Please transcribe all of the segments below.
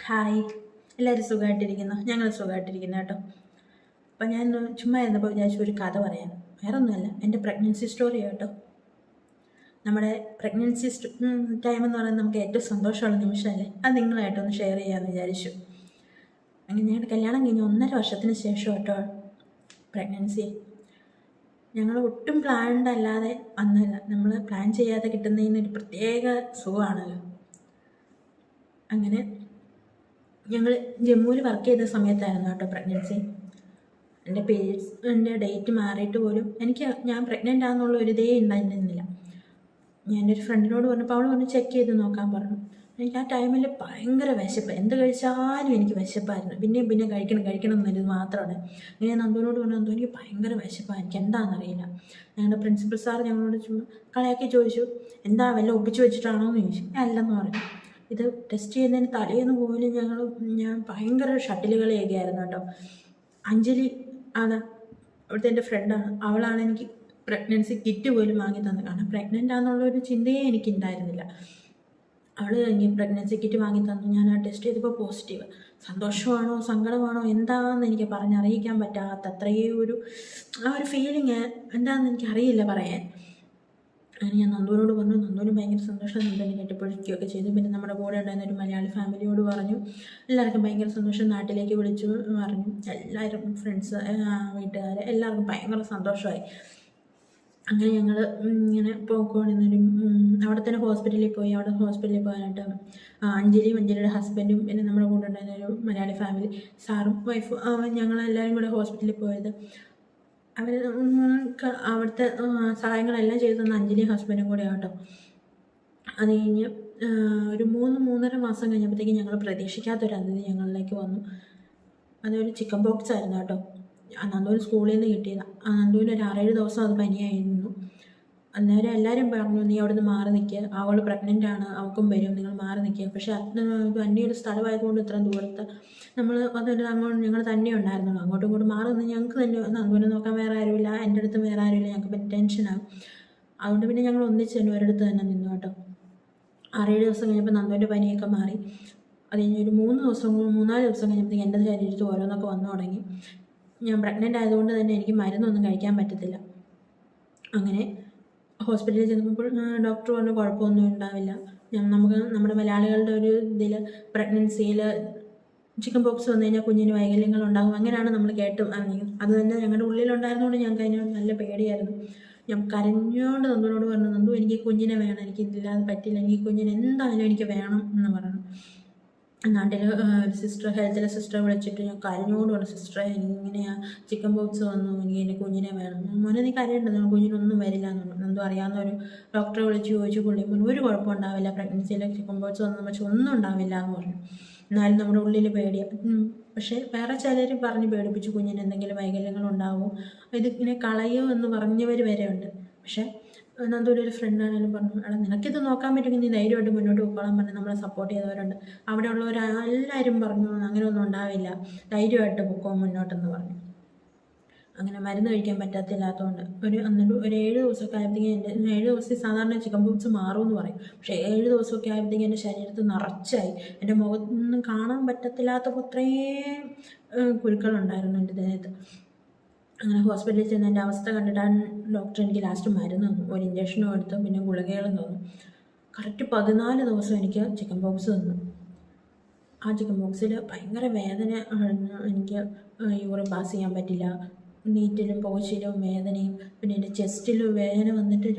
Hi, എല്ലാവരും സുഖമായിട്ടിരിക്കുന്നു. ഞങ്ങൾ സുഖമായിട്ടിരിക്കുന്നു കേട്ടോ. അപ്പം ഞാൻ ചുമ്മാ ഇരുന്നപ്പോൾ വിചാരിച്ചു ഒരു കഥ പറയാം. വേറെ ഒന്നുമല്ല, എൻ്റെ പ്രഗ്നൻസി സ്റ്റോറി കേട്ടോ. നമ്മുടെ പ്രഗ്നൻസി ടൈം എന്ന് പറയുന്നത് നമുക്ക് ഏറ്റവും സന്തോഷമുള്ള നിമിഷമല്ലേ. അത് നിങ്ങളായിട്ടൊന്ന് ഷെയർ ചെയ്യാമെന്ന് വിചാരിച്ചു. അങ്ങനെ ഞങ്ങളുടെ കല്യാണം കഴിഞ്ഞ് 1.5 വർഷത്തിന് ശേഷം കേട്ടോ പ്രഗ്നൻസി. ഞങ്ങൾ ഒട്ടും പ്ലാൻഡ് അല്ലാതെ വന്നില്ല. നമ്മൾ പ്ലാൻ ചെയ്യാതെ കിട്ടുന്നതിനൊരു പ്രത്യേക സുഖമാണല്ലോ. അങ്ങനെ ഞങ്ങൾ ജമ്മുവിൽ വർക്ക് ചെയ്ത സമയത്തായിരുന്നു കേട്ടോ പ്രഗ്നൻസി. എൻ്റെ ഡേറ്റ് മാറിയിട്ട് പോലും ഞാൻ പ്രഗ്നൻ്റ് ആണെന്നുള്ള ഒരു ഇതേ ഉണ്ടായിരുന്നില്ല. ഞാനൊരു ഫ്രണ്ടിനോട് പറഞ്ഞപ്പോൾ അവൾ പറഞ്ഞ് ചെക്ക് ചെയ്ത് നോക്കാൻ പറഞ്ഞു. എനിക്ക് ആ ടൈമിൽ ഭയങ്കര വിശപ്പ്, എന്ത് കഴിച്ചാലും എനിക്ക് വിശപ്പായിരുന്നു. പിന്നെ കഴിക്കണം എന്നൊരു മാത്രമാണ്. അങ്ങനെ നന്ദുവിനോട് പറഞ്ഞു, നന്ദു എനിക്ക് ഭയങ്കര വിശപ്പാണ്, എനിക്ക് എന്താണെന്നറിയില്ല. ഞങ്ങളുടെ പ്രിൻസിപ്പൽ സാർ ഞങ്ങളോട് ചുമ്മാ കളയാക്കി ചോദിച്ചു, എന്താ വല്ല ഒപ്പിച്ച് വെച്ചിട്ടാണോ എന്ന് ചോദിച്ചു. അല്ലെന്ന് പറഞ്ഞു. ഇത് ടെസ്റ്റ് ചെയ്യുന്നതിന് തലേന്ന് പോലും ഞാൻ ഭയങ്കര ഷട്ടിൽ കളിയൊക്കെയായിരുന്നു കേട്ടോ. അഞ്ജലി ആണ് അവിടുത്തെ എൻ്റെ ഫ്രണ്ടാണ്. അവളാണ് എനിക്ക് പ്രഗ്നൻസി കിറ്റ് പോലും വാങ്ങി തന്നത്. കാരണം പ്രഗ്നൻ്റ് ആണെന്നുള്ളൊരു ചിന്തയെ എനിക്കുണ്ടായിരുന്നില്ല. അവൾ എനിക്ക് പ്രഗ്നൻസി കിറ്റ് വാങ്ങി തന്നു. ഞാൻ ആ ടെസ്റ്റ് ചെയ്തപ്പോൾ പോസിറ്റീവ്. സന്തോഷമാണോ സങ്കടമാണോ എന്താണെന്ന് എനിക്ക് പറഞ്ഞറിയിക്കാൻ പറ്റാത്ത അത്രയും ഒരു ഫീലിങ് എന്താണെന്ന് എനിക്കറിയില്ല പറയാൻ. അങ്ങനെ ഞാൻ നന്ദുവിനോട് പറഞ്ഞു. നന്ദുവിന് ഭയങ്കര സന്തോഷം. നന്ദുവിനെ കെട്ടിപ്പൊഴിക്കുകയൊക്കെ ചെയ്തു. പിന്നെ നമ്മുടെ കൂടെ ഉണ്ടായിരുന്ന ഒരു മലയാളി ഫാമിലിയോട് പറഞ്ഞു. എല്ലാവർക്കും ഭയങ്കര സന്തോഷം. നാട്ടിലേക്ക് വിളിച്ചു പറഞ്ഞു. എല്ലാവരും ഫ്രണ്ട്സ്, വീട്ടുകാർ എല്ലാവർക്കും ഭയങ്കര സന്തോഷമായി. അങ്ങനെ ഞങ്ങൾ ഇങ്ങനെ പോയിക്കൊണ്ടിരുന്നൊരു അവിടെ തന്നെ ഹോസ്പിറ്റലിൽ പോയി. അവിടെ ഹോസ്പിറ്റലിൽ പോകാനായിട്ട് അഞ്ജലിയുടെ ഹസ്ബൻഡും പിന്നെ നമ്മുടെ കൂടെ ഉണ്ടായിരുന്ന ഒരു മലയാളി ഫാമിലി, സാറും വൈഫും, ഞങ്ങളെല്ലാവരും കൂടെ ഹോസ്പിറ്റലിൽ പോയത്. അവർ അവിടുത്തെ സഹായങ്ങളെല്ലാം ചെയ്തു തന്ന അഞ്ജലി ഹസ്ബൻഡും കൂടെ ആട്ടോ. അത് കഴിഞ്ഞ് ഒരു 3-3.5 മാസം കഴിഞ്ഞപ്പോഴത്തേക്കും ഞങ്ങൾ പ്രതീക്ഷിക്കാത്തൊരു അതിഥി ഞങ്ങളിലേക്ക് വന്നു. അതൊരു ചിക്കൻ ബോക്സ് ആയിരുന്നു കേട്ടോ. നന്ദുവിന് സ്കൂളിൽ നിന്ന് കിട്ടിയതാണ്. നന്ദുവിന് ഒരു 6-7 ദിവസം അത് പനിയായിരുന്നു. അന്നേരം എല്ലാവരും പറഞ്ഞു, നീ അവിടെ നിന്ന് മാറി നിൽക്കുക, അവൾ പ്രഗ്നൻ്റ് ആണ്, അവൾക്കും വരും, നിങ്ങൾ മാറി നിൽക്കുക. പക്ഷേ അന്യൊരു സ്ഥലമായതുകൊണ്ട് ഇത്രയും ദൂരത്ത് നമ്മൾ അതൊരു ഞങ്ങൾ തന്നെ ഉണ്ടായിരുന്നുള്ളൂ. അങ്ങോട്ടും ഇങ്ങോട്ടും മാറി നിന്ന് ഞങ്ങൾക്ക് തന്നെ നന്ദുവിനെ നോക്കാൻ വേറെ ആരുമില്ല, എൻ്റെ അടുത്തും വേറെ ആരുമില്ല. ഞങ്ങൾക്ക് പിന്നെ ടെൻഷനാകും. അതുകൊണ്ട് പിന്നെ ഞങ്ങൾ ഒന്നിച്ച് തന്നെ ഒരിടത്ത് തന്നെ നിന്നു കേട്ടോ. 6-7 ദിവസം കഴിഞ്ഞപ്പോൾ നന്ദുവിൻ്റെ പനിയൊക്കെ മാറി. അത് കഴിഞ്ഞ് ഒരു 3-4 ദിവസം കഴിഞ്ഞപ്പോഴത്തേക്ക് എൻ്റെ ശരീരത്തിൽ ഓരോന്നൊക്കെ വന്നു തുടങ്ങി. ഞാൻ പ്രഗ്നൻ്റ് ആയതുകൊണ്ട് തന്നെ എനിക്ക് മരുന്നൊന്നും കഴിക്കാൻ പറ്റത്തില്ല. അങ്ങനെ ഹോസ്പിറ്റലിൽ ചെന്നപ്പോൾ ഡോക്ടർ പറഞ്ഞു കുഴപ്പമൊന്നും ഉണ്ടാവില്ല. നമുക്ക് നമ്മുടെ മലയാളികളുടെ ഒരു ഇതിൽ പ്രഗ്നൻസിയിൽ ചിക്കൻ പോക്സ് വന്നു കഴിഞ്ഞാൽ കുഞ്ഞിന് വൈകല്യങ്ങൾ ഉണ്ടാകും, അങ്ങനെയാണ് നമ്മൾ കേട്ടും അറിഞ്ഞത്. അത് തന്നെ ഞങ്ങളുടെ ഉള്ളിലുണ്ടായിരുന്നുകൊണ്ട് ഞങ്ങൾക്ക് അതിന് നല്ല പേടിയായിരുന്നു. ഞാൻ കരഞ്ഞുകൊണ്ട് നന്ദുവിനോട് പറഞ്ഞു, നന്ദു എനിക്ക് കുഞ്ഞിനെ വേണം, എനിക്ക് ഇതില്ലാതെ പറ്റില്ല, എനിക്ക് കുഞ്ഞിനെ എന്തായാലും എനിക്ക് വേണം എന്ന് പറഞ്ഞു. നാട്ടിൽ ഒരു സിസ്റ്റർ, ഹെൽത്തിലെ സിസ്റ്ററെ വിളിച്ചിട്ട് ഞാൻ കരഞ്ഞുകൊണ്ട് പറഞ്ഞു, സിസ്റ്ററെ എനിക്കിങ്ങനെയാണ് ചിക്കൻ ബോക്സ് വന്നു, എനിക്ക് എൻ്റെ കുഞ്ഞിനെ വേണം. മോനെ നീ കരയേണ്ടത്, കുഞ്ഞിനൊന്നും വരില്ല എന്ന് പറഞ്ഞു. എന്തോ അറിയാവുന്ന ഒരു ഡോക്ടറെ വിളിച്ച് ചോദിച്ചു. പുള്ളി ഒരു കുഴപ്പം ഉണ്ടാവില്ല, പ്രഗ്നൻസിയിൽ ചിക്കൻ ബോക്സ് വന്നു പക്ഷെ ഒന്നും ഉണ്ടാവില്ല എന്ന് പറഞ്ഞു. എന്നാലും നമ്മുടെ ഉള്ളിൽ പേടിയാണ്. പക്ഷേ വേറെ ചിലർ പറഞ്ഞ് പേടിപ്പിച്ചു, കുഞ്ഞിന് എന്തെങ്കിലും വൈകല്യങ്ങൾ ഉണ്ടാവും, ഇതിങ്ങനെ കളയും എന്ന് പറഞ്ഞവർ വരെ ഉണ്ട്. പക്ഷേ നന്ദുവിൻ്റെ ഒരു ഫ്രണ്ടാണെങ്കിലും പറഞ്ഞു, എടാ നിനക്കിത് നോക്കാൻ പറ്റുമെങ്കിൽ നീ ധൈര്യമായിട്ട് മുന്നോട്ട് പോയിക്കോളാൻ പറഞ്ഞ് നമ്മളെ സപ്പോർട്ട് ചെയ്തവരുണ്ട്. അവിടെയുള്ളവരെല്ലാവരും പറഞ്ഞു അങ്ങനെയൊന്നും ഉണ്ടാവില്ല, ധൈര്യമായിട്ട് പൊക്കോ മുന്നോട്ടെന്ന് പറഞ്ഞു. അങ്ങനെ മരുന്ന് കഴിക്കാൻ പറ്റാത്തില്ലാത്തതുകൊണ്ട് എന്നിട്ട് ഒരു 7 ദിവസമൊക്കെ ആയപ്പോഴത്തേക്കും 7 ദിവസം സാധാരണ ചിക്കൻ ബോക്സ് മാറുമെന്ന് പറയും. പക്ഷേ 7 ദിവസമൊക്കെ ആയപ്പോഴത്തേക്കും എൻ്റെ ശരീരത്തിൽ നിറച്ചായി. എൻ്റെ മുഖത്തൊന്നും കാണാൻ പറ്റത്തില്ലാത്തപ്പോൾ അത്രയും കുരുക്കളുണ്ടായിരുന്നു എൻ്റെ ദേഹത്ത്. അങ്ങനെ ഹോസ്പിറ്റലിൽ ചെന്ന് എൻ്റെ അവസ്ഥ കണ്ടിട്ടാണ് ഡോക്ടർ എനിക്ക് ലാസ്റ്റ് മരുന്ന് തന്നു. ഒരു ഇഞ്ചക്ഷനും എടുത്തു, പിന്നെ ഗുളികകളും തന്നു. കറക്റ്റ് 14 ദിവസം എനിക്ക് ചിക്കൻ ബോക്സ് തന്നു. ആ ചിക്കൻ ബോക്സിൽ ഭയങ്കര വേദന, എനിക്ക് യൂറിൻ പാസ് ചെയ്യാൻ പറ്റില്ല, നീറ്റിലും പോച്ചിലും വേദനയും, പിന്നെ എൻ്റെ ചെസ്റ്റിലും വേദന വന്നിട്ട്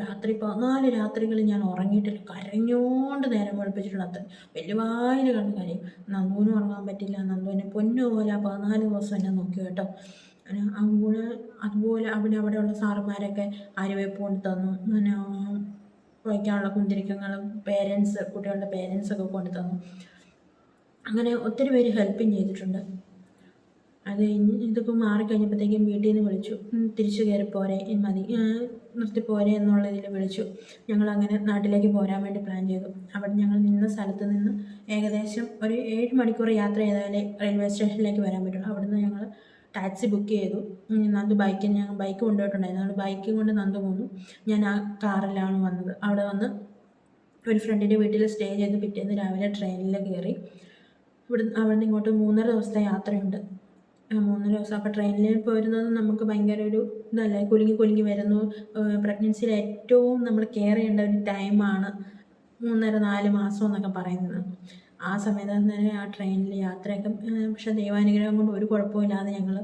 14 രാത്രികൾ ഞാൻ ഉറങ്ങിയിട്ടില്ല. കരഞ്ഞോണ്ട് നേരം വെളുപ്പിച്ചിട്ടുണ്ട്. അത്ര വലിയ വായിൽ കിടന്ന് കരയും. നന്ദുവിനും ഉറങ്ങാൻ പറ്റില്ല. നന്ദുവിനെ പൊന്നുപോലെ 14 ദിവസം എന്നെ നോക്കി കേട്ടോ. അതുപോലെ അവിടെയുള്ള സാറുമാരൊക്കെ ആര്യവേപ്പ് കൊണ്ട് തന്നു, പിന്നെ വയ്ക്കാനുള്ള കുന്തിരിക്കങ്ങളും കുട്ടികളുടെ പേരൻസൊക്കെ കൊണ്ട് തന്നു. അങ്ങനെ ഒത്തിരി പേര് ഹെൽപ്പിങ് ചെയ്തിട്ടുണ്ട്. അത് കഴിഞ്ഞ് ഇതൊക്കെ മാറിക്കഴിഞ്ഞപ്പോഴത്തേക്കും വീട്ടിൽ നിന്ന് വിളിച്ചു, തിരിച്ചു കയറി പോരെ, മതി നിർത്തിപ്പോരെ എന്നുള്ളതിൽ വിളിച്ചു. ഞങ്ങളങ്ങനെ നാട്ടിലേക്ക് പോരാൻ വേണ്ടി പ്ലാൻ ചെയ്തു. അവിടെ ഞങ്ങൾ നിന്ന സ്ഥലത്ത് നിന്ന് ഏകദേശം ഒരു 7 മണിക്കൂർ യാത്ര ചെയ്താലേ റെയിൽവേ സ്റ്റേഷനിലേക്ക് വരാൻ പറ്റുള്ളൂ. അവിടുന്ന് ഞങ്ങൾ ടാക്സി ബുക്ക് ചെയ്തു. നന്ദു ഞങ്ങൾ ബൈക്ക് കൊണ്ടുപോയിട്ടുണ്ടായിരുന്നു. ഞങ്ങൾ ബൈക്കും കൊണ്ട് നന്ദു പോന്നു. ഞാൻ ആ കാറിലാണ് വന്നത്. അവിടെ വന്ന് ഒരു ഫ്രണ്ടിൻ്റെ വീട്ടിൽ സ്റ്റേ ചെയ്ത് പിറ്റേന്ന് രാവിലെ ട്രെയിനിൽ കയറി. അവിടെ ഇങ്ങോട്ട് 3.5 ദിവസത്തെ യാത്രയുണ്ട്. 3 ദിവസം. അപ്പോൾ ട്രെയിനിൽ പോരുന്നത് നമുക്ക് ഭയങ്കര ഒരു ഇതല്ലേ, കുലുങ്ങി കുലുങ്ങി വരുന്നു. പ്രഗ്നൻസിയിൽ ഏറ്റവും നമ്മൾ കെയർ ചെയ്യേണ്ട ഒരു ടൈമാണ് 3.5-4 മാസം എന്നൊക്കെ പറയുന്നത്. ആ സമയത്ത് തന്നെ ആ ട്രെയിനിൽ യാത്രയൊക്കെ, പക്ഷേ ദൈവാനുഗ്രഹം കൊണ്ട് ഒരു കുഴപ്പമില്ലാതെ ഞങ്ങൾ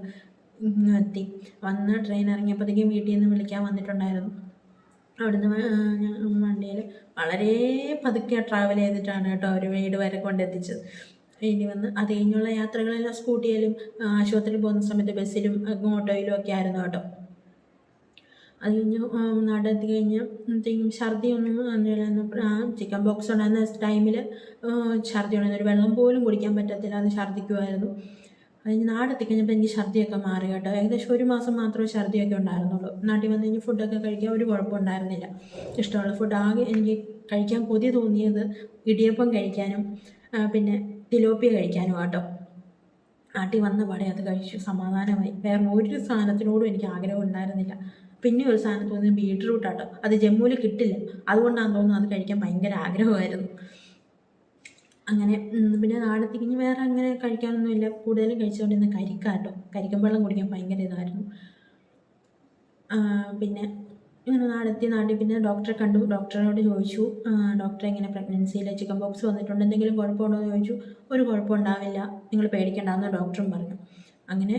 എത്തി. വന്ന് ട്രെയിൻ ഇറങ്ങിയപ്പോഴത്തേക്കും വീട്ടിൽ നിന്ന് വിളിക്കാൻ വന്നിട്ടുണ്ടായിരുന്നു. അവിടുന്ന് വണ്ടിയിൽ വളരെ പതുക്കെ ട്രാവൽ ചെയ്തിട്ടാണ് കേട്ടോ അവർ വീട് വരെ കൊണ്ടെത്തിച്ചത്. ഇനി വന്ന് അത് കഴിഞ്ഞുള്ള യാത്രകളെല്ലാം സ്കൂട്ടിയിലും ആശുപത്രിയിൽ പോകുന്ന സമയത്ത് ബസ്സിലും ഓട്ടോയിലും ഒക്കെ ആയിരുന്നു കേട്ടോ. അത് കഴിഞ്ഞ് നാടെത്തി കഴിഞ്ഞപ്പോഴത്തേക്കും ഛർദിയൊന്നും ചിക്കൻ ബോക്സ് ഉണ്ടായിരുന്ന ടൈമിൽ ഛർദി ഉണ്ടായിരുന്നു. ഒരു വെള്ളം പോലും കുടിക്കാൻ പറ്റത്തില്ല, അത് ഛർദിക്കുമായിരുന്നു. അത് കഴിഞ്ഞ് നാടെത്തി കഴിഞ്ഞപ്പോൾ എനിക്ക് ഛർദിയൊക്കെ മാറി കേട്ടോ. ഏകദേശം 1 മാസം മാത്രമേ ഛർദിയൊക്കെ ഉണ്ടായിരുന്നുള്ളൂ. നാട്ടിൽ വന്ന് കഴിഞ്ഞ് ഫുഡൊക്കെ കഴിക്കാൻ ഒരു കുഴപ്പമുണ്ടായിരുന്നില്ല. ഇഷ്ടമുള്ള ഫുഡ് ആകെ എനിക്ക് കഴിക്കാൻ കൊതി തോന്നിയത് ഇടിയപ്പം കഴിക്കാനും പിന്നെ തിലോപ്പിയ കഴിക്കാനും കേട്ടോ. നാട്ടിൽ വന്ന പാടെ അത് കഴിച്ചു, സമാധാനമായി. വേറെ ഒരു സാധനത്തിനോടും എനിക്ക് ആഗ്രഹം ഉണ്ടായിരുന്നില്ല. പിന്നെ ഒരു സാധനം തോന്നിയത് ബീട്രൂട്ടാട്ടോ. അത് ജമ്മുവിൽ കിട്ടില്ല, അതുകൊണ്ടാണെന്ന് തോന്നുന്നു അത് കഴിക്കാൻ ഭയങ്കര ആഗ്രഹമായിരുന്നു. അങ്ങനെ പിന്നെ നാടെത്തിക്കഴിഞ്ഞ് വേറെ അങ്ങനെ കഴിക്കാനൊന്നുമില്ല. കൂടുതലും കഴിച്ചുകൊണ്ടിരുന്ന കരിക്കാട്ടോ. കരിക്കും വെള്ളം കുടിക്കാൻ ഭയങ്കര ഇതായിരുന്നു. പിന്നെ ഇങ്ങനെ നാട്ടിൽ പിന്നെ ഡോക്ടറെ കണ്ടു. ഡോക്ടറിനോട് ചോദിച്ചു, ഡോക്ടറെ ഇങ്ങനെ പ്രഗ്നൻസിയിൽ ചിക്കൻ ബോക്സ് വന്നിട്ടുണ്ട്, എന്തെങ്കിലും കുഴപ്പമുണ്ടോ എന്ന് ചോദിച്ചു. ഒരു കുഴപ്പമുണ്ടാവില്ല, നിങ്ങൾ പേടിക്കേണ്ടെന്ന് ഡോക്ടറും പറഞ്ഞു. അങ്ങനെ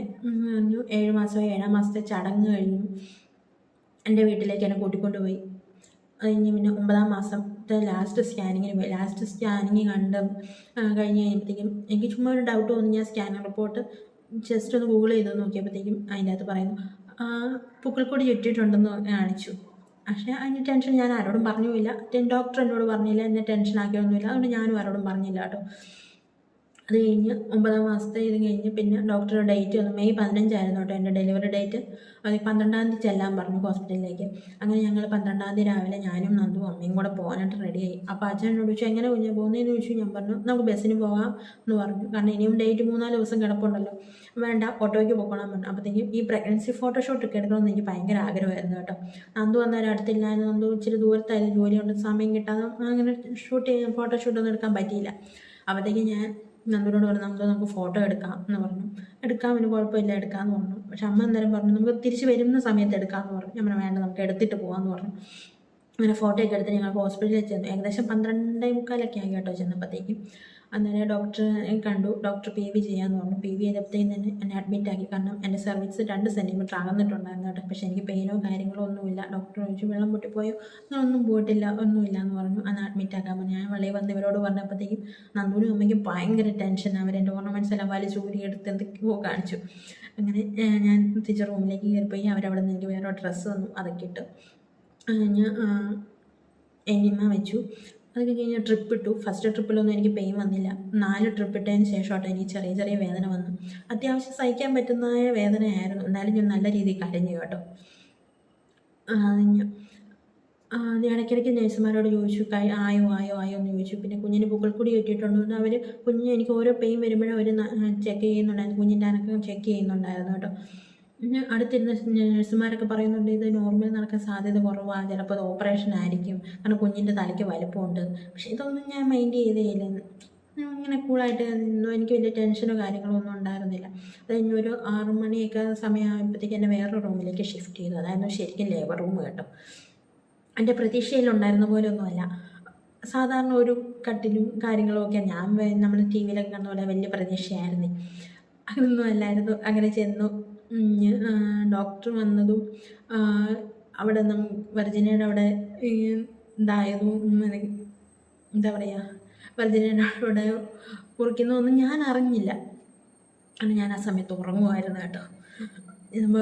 7 മാസം 7-ാം മാസത്തെ ചടങ്ങ് കഴിഞ്ഞു. എൻ്റെ വീട്ടിലേക്ക് എന്നെ കൂട്ടിക്കൊണ്ടുപോയി. അത് കഴിഞ്ഞ് പിന്നെ 9-ാം മാസത്തെ ലാസ്റ്റ് സ്കാനിങ് കണ്ട് കഴിഞ്ഞ് കഴിഞ്ഞപ്പോഴത്തേക്കും എനിക്ക് ചുമ്മാ ഒരു ഡൗട്ട് തോന്നി. ഞാൻ സ്കാനിങ് റിപ്പോർട്ട് ജസ്റ്റ് ഒന്ന് ഗൂഗിൾ ചെയ്ത് നോക്കിയപ്പോഴത്തേക്കും അതിൻ്റെ അകത്ത് പറയുന്നു പുക്കിൾക്കൊടി ചുറ്റിയിട്ടുണ്ടെന്ന് കാണിച്ചു. പക്ഷേ അതിൻ്റെ ടെൻഷൻ ഞാൻ ആരോടും പറഞ്ഞുമില്ല. ഡോക്ടർ എന്നോട് പറഞ്ഞില്ല, എന്നെ ടെൻഷനാക്കിയൊന്നുമില്ല. അതുകൊണ്ട് ഞാനും ആരോടും പറഞ്ഞില്ല കേട്ടോ. അത് കഴിഞ്ഞ് 9-ാം മാസത്തെ ഇത് കഴിഞ്ഞ് പിന്നെ ഡോക്ടറുടെ ഡേറ്റ് വന്നു. മെയ് 15 ആയിരുന്നു കേട്ടോ എൻ്റെ ഡെലിവറി ഡേറ്റ്. അത് 12-ാം തീയതി ചെല്ലാൻ പറഞ്ഞു ഹോസ്പിറ്റലിലേക്ക്. അങ്ങനെ ഞങ്ങൾ 12-ാം തീയതി രാവിലെ ഞാനും നന്ദും അമ്മയും കൂടെ പോകാനായിട്ട് റെഡിയായി. അപ്പോൾ അച്ഛൻ എന്നോട് ചോദിച്ചു എങ്ങനെ കുഞ്ഞാൽ പോകുന്നതെന്ന് ചോദിച്ചു. ഞാൻ പറഞ്ഞു നമുക്ക് ബസ്സിന് പോകാം എന്ന് പറഞ്ഞു. കാരണം ഇനിയും ഡേറ്റ് 3-4 ദിവസം കിടപ്പുണ്ടല്ലോ, വേണ്ട ഓട്ടോയ്ക്ക് പോകണം പറഞ്ഞു. അപ്പോഴത്തേക്കും ഈ പ്രഗ്നൻസി ഫോട്ടോഷൂട്ടൊക്കെ എടുക്കണമെന്ന് എനിക്ക് ഭയങ്കര ആഗ്രഹമായിരുന്നു കേട്ടോ. നന്ദു അന്നേരം അടുത്തില്ലായിരുന്നു. നന്ദു ഇച്ചിരി ദൂരത്തായിരുന്നു ജോലി കൊണ്ട്, സമയം കിട്ടാതെ അങ്ങനെ ഫോട്ടോഷൂട്ടൊന്നും എടുക്കാൻ പറ്റിയില്ല. അപ്പോഴത്തേക്കും ഞാൻ നന്ദുവിനോട് പറഞ്ഞു നമുക്ക് ഫോട്ടോ എടുക്കാം എന്ന് പറഞ്ഞു. എടുക്കാൻ പിന്നെ കുഴപ്പമില്ല, എടുക്കാമെന്ന് പറഞ്ഞു. പക്ഷെ അമ്മ അന്നേരം പറഞ്ഞു നമുക്ക് തിരിച്ച് വരുന്ന സമയത്ത് എടുക്കാമെന്ന് പറഞ്ഞു. ഞാൻ വേണ്ട നമുക്ക് എടുത്തിട്ട് പോകാമെന്ന് പറഞ്ഞു. അങ്ങനെ ഫോട്ടോയൊക്കെ എടുത്ത് ഞങ്ങൾ ഹോസ്പിറ്റലിൽ ചെന്നു. ഏകദേശം 12:45 ആയി കേട്ടോ ചെന്നപ്പോഴത്തേക്കും. അന്നേരം ഡോക്ടറെ കണ്ടു. ഡോക്ടർ PV ചെയ്യാമെന്ന് പറഞ്ഞു. PV ചെയ്തപ്പോഴത്തേക്കും തന്നെ എന്നെ അഡ്മിറ്റ് ആക്കി. കാരണം എൻ്റെ സർവീസ് 2 സെൻറ്റിമീറ്റർ അകന്നിട്ടുണ്ടായിരുന്നു കേട്ടോ. പക്ഷേ എനിക്ക് പെയിനോ കാര്യങ്ങളോ ഒന്നുമില്ല. ഡോക്ടർ ചോദിച്ചു വെള്ളം പൊട്ടിപ്പോയോ, അങ്ങനൊന്നും പോയിട്ടില്ല, ഒന്നുമില്ല എന്ന് പറഞ്ഞു. അന്ന് അഡ്മിറ്റ് ആക്കാൻ പറഞ്ഞു. ഞാൻ വെളിയിൽ വന്ന് ഇവരോട് പറഞ്ഞപ്പോഴത്തേക്കും നന്ദുവിനും അമ്മയ്ക്കും ഭയങ്കര ടെൻഷൻ. അവരെൻ്റെ ഓർണമെൻറ്റ്സ് എല്ലാം വലിച്ചൂരി എടുത്ത് എന്തൊക്കെയോ കാണിച്ചു. അങ്ങനെ ഞാൻ തിരിച്ച് റൂമിലേക്ക് കയറിപ്പോയി. അവരവിടെ നിന്ന് എനിക്ക് വേറെ ഡ്രസ്സ് തന്നു, അതൊക്കെ ഇട്ട് ഞാൻ എനിമ വെച്ചു. അതൊക്കെ കഴിഞ്ഞ് ട്രിപ്പ് ഇട്ടു. ഫസ്റ്റ് ട്രിപ്പിലൊന്നും എനിക്ക് പെയിൻ വന്നില്ല. 4 ട്രിപ്പ് ഇട്ടതിന് ശേഷമായിട്ട് എനിക്ക് ചെറിയ ചെറിയ വേദന വന്നു. അത്യാവശ്യം സഹിക്കാൻ പറ്റുന്നതായ വേദനയായിരുന്നു. എന്നാലും ഞാൻ നല്ല രീതിയിൽ കരഞ്ഞു കേട്ടോ. ഇടയ്ക്കിടയ്ക്ക് നേഴ്സുമാരോട് ചോദിച്ചു ആയോ എന്ന് ചോദിച്ചു. പിന്നെ കുഞ്ഞിന് പുക്കിൾക്കൊടി കെട്ടിയിട്ടുണ്ടോ അവർ എനിക്ക് ഓരോ പെയിൻ വരുമ്പോഴും അവർ ചെക്ക് ചെയ്യുന്നുണ്ടായിരുന്നു. കുഞ്ഞിൻ്റെ അനക്കം ചെക്ക് ചെയ്യുന്നുണ്ടായിരുന്നു കേട്ടോ. അടുത്തിരുന്ന നഴ്സുമാരൊക്കെ പറയുന്നുണ്ട് ഇത് നോർമൽ നടക്കാൻ സാധ്യത കുറവാണ്, ചിലപ്പോൾ അത് ഓപ്പറേഷൻ ആയിരിക്കും, കാരണം കുഞ്ഞിൻ്റെ തലയ്ക്ക് വലുപ്പമുണ്ട്. പക്ഷേ ഇതൊന്നും ഞാൻ മൈൻഡ് ചെയ്തേയില്ല. ഇങ്ങനെ കൂളായിട്ട് നിന്നു. എനിക്ക് വലിയ ടെൻഷനോ കാര്യങ്ങളോ ഒന്നും ഉണ്ടായിരുന്നില്ല. അത് കഴിഞ്ഞ് ഒരു 6 മണിയൊക്കെ സമയമാകുമ്പോഴത്തേക്ക് എന്നെ വേറൊരു റൂമിലേക്ക് ഷിഫ്റ്റ് ചെയ്തു. അതായിരുന്നു ശരിക്കും ലേബർ റൂം കേട്ടോ. എൻ്റെ പ്രതീക്ഷയിലുണ്ടായിരുന്ന പോലെ ഒന്നുമല്ല. സാധാരണ ഒരു കട്ടിലും കാര്യങ്ങളും ഒക്കെ നമ്മൾ TV യിലൊക്കെ കണ്ട പോലെ വലിയ പ്രതീക്ഷയായിരുന്നു. അതൊന്നും അല്ലായിരുന്നു. അങ്ങനെ ചെന്നു. ഡോക്ടർ വന്നതും അവിടെ വെർജിനയുടെ അവിടെ ഇതായതും എന്താ പറയുക, വെർജിനയുടെ അവിടെ കുറിക്കുന്നതൊന്നും ഞാൻ അറിഞ്ഞില്ല. കാരണം ഞാൻ ആ സമയത്ത് ഉറങ്ങുമായിരുന്നു കേട്ടോ.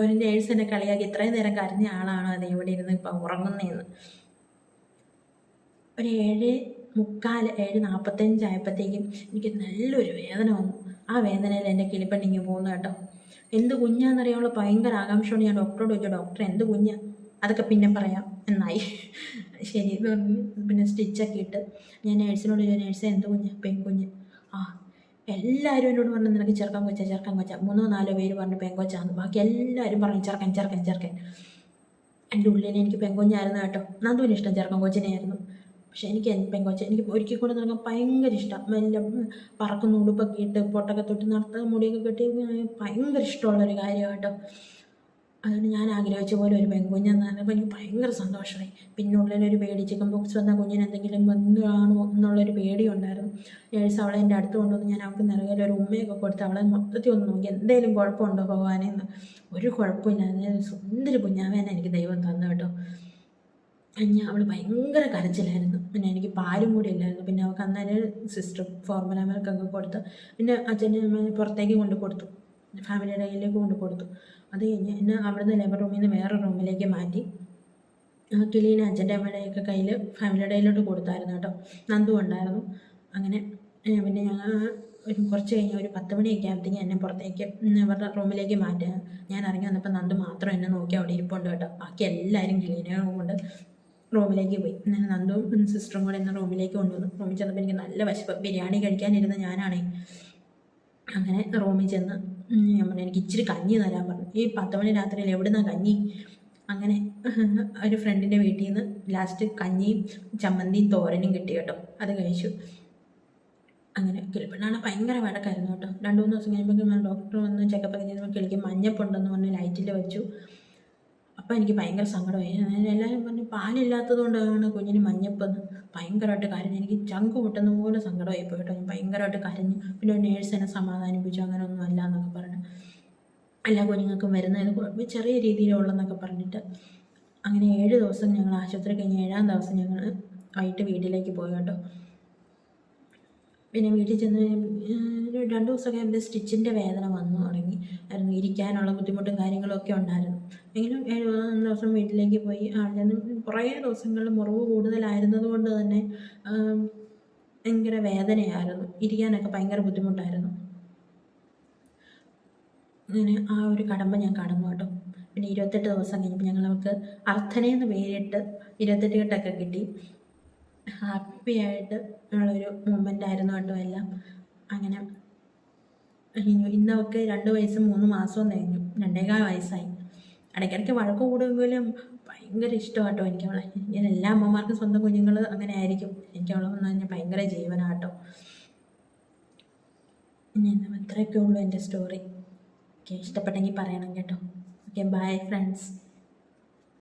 ഒരു നേഴ്സ് എന്നെ കളിയാക്കി ഇത്രയും നേരം കരഞ്ഞ ആളാണോ അത് ഇവിടെ ഇരുന്ന് ഇപ്പം ഉറങ്ങുന്നതെന്ന്. ഒരു 7:45 ആയപ്പോഴത്തേക്കും എനിക്ക് നല്ലൊരു വേദന വന്നു. ആ വേദനയിൽ എൻ്റെ കിളിപ്പണ്ണിങ്ങി പോകുന്നു കേട്ടോ. എന്ത് കുഞ്ഞാണെന്നറിയാനുള്ള ഭയങ്കര ആകാംക്ഷയോട് ഞാൻ ഡോക്ടറോട് ചോദിച്ചു, ഡോക്ടർ എന്ത് കുഞ്ഞാ, അതൊക്കെ പിന്നെ പറയാം എന്നായി. ശരി എന്ന് പറഞ്ഞു. പിന്നെ സ്റ്റിച്ചൊക്കെ ഇട്ട് ഞാൻ നേഴ്സിനോട് ചോദിച്ചു, നേഴ്സ് എന്ത് കുഞ്ഞ്, പെൺകുഞ്ഞ്. എല്ലാവരും എന്നോട് പറഞ്ഞു നിനക്ക് ചെറുക്കൻ കൊച്ച 3-4 പേര് പറഞ്ഞു പെങ്കൊച്ചാന്ന്. ബാക്കി എല്ലാവരും പറഞ്ഞു ചെറുക്കൻ. എൻ്റെ ഉള്ളിൽ എനിക്ക് പെങ്കുഞ്ഞായിരുന്നു കേട്ടോ. നന്ദുവിന് ഇഷ്ടം ചെറുക്കൻ കൊച്ചിനെയായിരുന്നു. പക്ഷെ എനിക്ക് പെങ്കൊച്ച എനിക്ക് ഒരുക്കി കൊണ്ട് നടക്കാൻ ഭയങ്കര ഇഷ്ടം. മെല്ലെ പറക്കുന്ന ഉടുപ്പൊക്കെ ഇട്ട് പൊട്ടൊക്കെ തൊട്ട് നടത്തുക, മുടിയൊക്കെ കെട്ടി ഭയങ്കര ഇഷ്ടമുള്ളൊരു കാര്യമാണ് കേട്ടോ. അതുകൊണ്ട് ഞാൻ ആഗ്രഹിച്ച പോലെ ഒരു പെൺകുഞ്ഞെന്ന് പറഞ്ഞപ്പോൾ എനിക്ക് ഭയങ്കര സന്തോഷമായി. പിന്നെ ഉള്ളിലൊരു പേടി, ചിക്കൻ ബോക്സ് വന്ന കുഞ്ഞിന് എന്തെങ്കിലും വന്നതാണോ എന്നുള്ളൊരു പേടിയുണ്ടായിരുന്നു. നേഴ്സ് അവളെ എൻ്റെ അടുത്ത് കൊണ്ടുവന്ന് ഞാൻ അവൾക്ക് നിറകെ ഒരു ഉമ്മയൊക്കെ കൊടുത്ത് അവളെ മൊത്തത്തിൽ ഒന്ന് നോക്കി, എന്തെങ്കിലും കുഴപ്പമുണ്ടോ ഭഗവാനെന്ന്. ഒരു കുഴപ്പമില്ലാതെ സുന്ദരി കുഞ്ഞാവേനെ എനിക്ക് ദൈവം തന്നു കേട്ടോ. അവൾ ഭയങ്കര കരച്ചിലായിരുന്നു. പിന്നെ എനിക്ക് പാലും കൂടി ഇല്ലായിരുന്നു. പിന്നെ അവൾക്ക് അന്നേരം സിസ്റ്റർ ഫോർമുല മിൽക്കൊക്കെ കൊടുത്ത് പിന്നെ അച്ഛൻ്റെ പുറത്തേക്ക് കൊണ്ട് കൊടുത്തു, ഫാമിലിയുടെ കയ്യിലേക്ക് കൊണ്ട് കൊടുത്തു. അത് കഴിഞ്ഞ് എന്നെ അവിടുന്ന് ലേബർ റൂമിൽ നിന്ന് വേറെ റൂമിലേക്ക് മാറ്റി. കിളീനെ അച്ഛൻ്റെ അമ്മയുടെയൊക്കെ കയ്യിൽ ഫാമിലിയുടെ കയ്യിലോട്ട് കൊടുത്തായിരുന്നു കേട്ടോ. നന്ദു ഉണ്ടായിരുന്നു. അങ്ങനെ പിന്നെ ഞങ്ങൾ കുറച്ച് കഴിഞ്ഞ് ഒരു 10 മണിയൊക്കെ ആകുമ്പോഴത്തേക്കും എന്നെ പുറത്തേക്ക് അവരുടെ റൂമിലേക്ക് മാറ്റുക. ഞാൻ ഇറങ്ങി വന്നപ്പോൾ നന്ദു മാത്രം എന്നെ നോക്കി അവിടെ ഇരിപ്പുണ്ട് കേട്ടോ. ബാക്കി എല്ലാവരും കിളീനെ കൊണ്ട് റൂമിലേക്ക് പോയി. നന്ദുവും സിസ്റ്ററും കൂടെ എന്നെ റൂമിലേക്ക് കൊണ്ടുവന്നു. റൂമിൽ ചെന്നപ്പോൾ എനിക്ക് നല്ല വിശപ്പ്. ബിരിയാണി കഴിക്കാനിരുന്ന ഞാനാണേ. അങ്ങനെ റൂമിൽ ചെന്ന് ഞാൻ പറഞ്ഞു എനിക്ക് ഇച്ചിരി കഞ്ഞി തരാൻ പറഞ്ഞു. ഈ 10 മണി രാത്രിയിൽ എവിടുന്നാണ് കഞ്ഞി? അങ്ങനെ ഒരു ഫ്രണ്ടിൻ്റെ വീട്ടിൽ നിന്ന് ലാസ്റ്റ് കഞ്ഞിയും ചമ്മന്തിയും തോരനും കിട്ടി കേട്ടോ. അത് കഴിച്ചു. അങ്ങനെ കിളിപ്പെണ്ണാണ് ഭയങ്കര വഴക്കായിരുന്നു കേട്ടോ. 2-3 ദിവസം കഴിയുമ്പോൾ ഡോക്ടർ വന്ന് ചെക്കപ്പൊക്കെ ചെയ്തപ്പോൾ കിളിക്ക് മഞ്ഞപ്പുണ്ടെന്ന് പറഞ്ഞ് ലൈറ്റിൽ വെച്ചു. അപ്പം എനിക്ക് ഭയങ്കര സങ്കടമായി. എല്ലാവരും പറഞ്ഞു പാലില്ലാത്തത് കൊണ്ടാണ് കുഞ്ഞിന് മഞ്ഞപ്പെന്ന്. ഭയങ്കരമായിട്ട് കരഞ്ഞു. എനിക്ക് ചങ്ക് പൊട്ടുന്ന പോലെ സങ്കടമായി പോയിട്ടോ. ഞാൻ ഭയങ്കരമായിട്ട് കരഞ്ഞു. പിന്നെ ഒരു നേഴ്സ് എന്നെ സമാധാനിപ്പിച്ചു, അങ്ങനെ ഒന്നും അല്ല എന്നൊക്കെ പറഞ്ഞു. എല്ലാ കുഞ്ഞുങ്ങൾക്കും വരുന്നതിന് ചെറിയ രീതിയിലുള്ളതെന്നൊക്കെ പറഞ്ഞിട്ട് അങ്ങനെ 7 ദിവസം ഞങ്ങൾ ആശുപത്രി കഴിഞ്ഞ് 7-ാം ദിവസം ഞങ്ങൾ വൈകിട്ട് വീട്ടിലേക്ക് പോയി കേട്ടോ. പിന്നെ വീട്ടിൽ ചെന്ന് ഒരു 2 ദിവസമൊക്കെ എൻ്റെ സ്റ്റിച്ചിൻ്റെ വേദന വന്നു തുടങ്ങി ആയിരുന്നു. ഇരിക്കാനുള്ള ബുദ്ധിമുട്ടും കാര്യങ്ങളൊക്കെ ഉണ്ടായിരുന്നു. എങ്കിലും 7 ദിവസം വീട്ടിലേക്ക് പോയി. അവിടെ നിന്ന് കുറേ ദിവസങ്ങളിൽ മുറിവ് കൂടുതലായിരുന്നത് കൊണ്ട് തന്നെ ഭയങ്കര വേദനയായിരുന്നു. ഇരിക്കാനൊക്കെ ഭയങ്കര ബുദ്ധിമുട്ടായിരുന്നു. അങ്ങനെ ആ ഒരു കടമ്പ ഞാൻ കടന്നു കേട്ടോ. പിന്നെ 28 ദിവസം കഴിഞ്ഞപ്പോൾ ഞങ്ങൾക്ക് അർത്ഥനയെന്ന് പേരിട്ട് 28 കെട്ടൊക്കെ കിട്ടി. ഹാപ്പി ആയിട്ട് ഉള്ളൊരു മൊമെൻ്റ് ആയിരുന്നു കേട്ടോ എല്ലാം. അങ്ങനെ ഇന്നവർക്ക് 2 വയസ്സും 3 മാസവും കഴിഞ്ഞു. 2.25 വയസ്സായി. ഇടയ്ക്കിടയ്ക്ക് വഴക്ക് കൂടുമെങ്കിലും ഭയങ്കര ഇഷ്ടമാണ് കേട്ടോ എനിക്ക് അവളെ. ഞാൻ എല്ലാ അമ്മമാർക്കും സ്വന്തം കുഞ്ഞുങ്ങൾ അങ്ങനെ ആയിരിക്കും. എനിക്ക് അവളെ വന്നു കഴിഞ്ഞാൽ ഭയങ്കര ജീവനാണ് കേട്ടോ. ഇനി ഇത്രയൊക്കെ ഉള്ളൂ എൻ്റെ സ്റ്റോറി. ഓക്കെ, ഇഷ്ടപ്പെട്ടെങ്കിൽ പറയണം കേട്ടോ. Okay, bye friends.